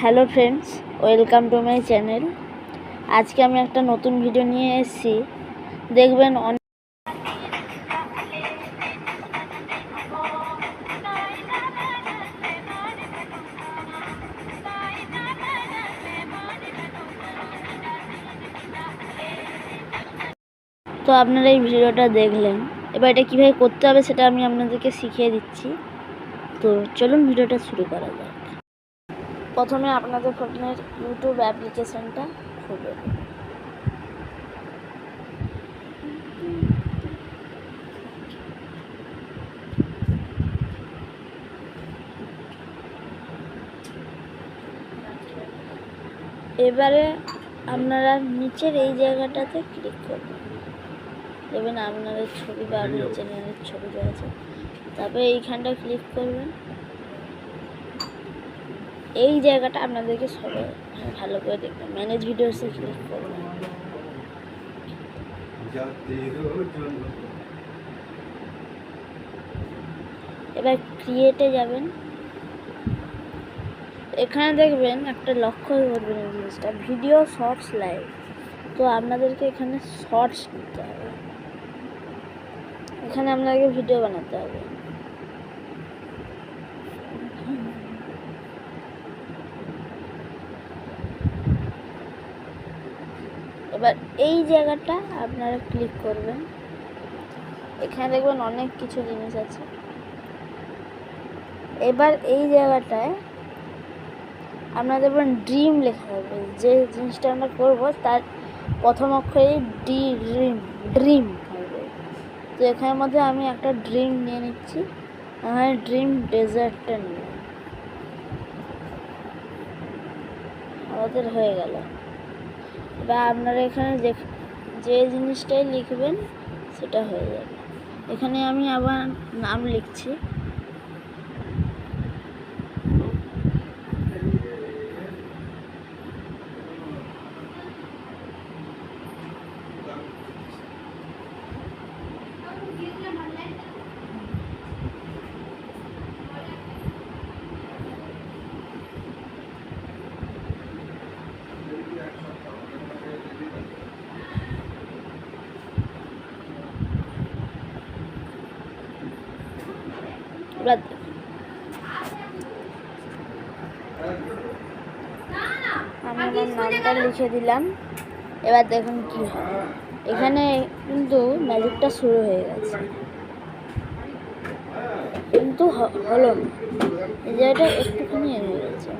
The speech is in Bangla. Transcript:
Hello friends, welcome to my channel. আজকে আমি একটা নতুন ভিডিও নিয়ে এসেছি। দেখবেন তো আপনারা এই ভিডিওটা দেখলেন। এবার এটা কীভাবে করতে হবে সেটা আমি আপনাদেরকে শিখিয়ে দিচ্ছি। তো চলুন ভিডিওটা শুরু করা যাক। প্রথমে আপনাদের ফোনের ইউটিউব অ্যাপ্লিকেশনটা খুলবেন। এবারে আপনারা নিচের এই জায়গাটাতে ক্লিক করবেন। দেখবেন আপনাদের ছবি বা আপনার চ্যানেলের ছবি রয়েছে। তারপরে এইখানটা ক্লিক করবেন। এই জায়গাটা আপনাদেরকে সবাই ভালো করে দেখবেন। ম্যানেজ ভিডিওসে ক্লিক করবেন। এবার ক্রিয়েটে যাবেন। এখানে দেখবেন একটা লক্ষ্য করবেন এই জিনিসটা, ভিডিও শর্টস লাইভ। তো আপনাদেরকে এখানে শর্টস নিতে হবে। এখানে আপনাকে ভিডিও বানাতে হবে। এবার এই জায়গাটা আপনারা ক্লিক করবেন। এখানে দেখবেন অনেক কিছু জিনিস আছে। এবার এই জায়গাটায় আপনারা দেখবেন ড্রিম লেখা হবে। যে জিনিসটা আমরা করবো তার প্রথম অক্ষরে ড্রিম হবে। তো এখানের মধ্যে আমি একটা ড্রিম নিয়ে নিচ্ছি। আমার ড্রিম ডেজার্টটা নিয়ে আমাদের হয়ে গেল। এবার আপনারা এখানে যে জিনিসটাই লিখবেন সেটা হয়ে যাবে। এখানে আমি আবার নাম লিখছি। এবার আমি আমার নামটা লিখে দিলাম। এবার দেখুন কি হয়। এখানে কিন্তু ম্যাজিকটা শুরু হয়ে গেছে, কিন্তু হলো না। এই জায়গাটা একটুখানি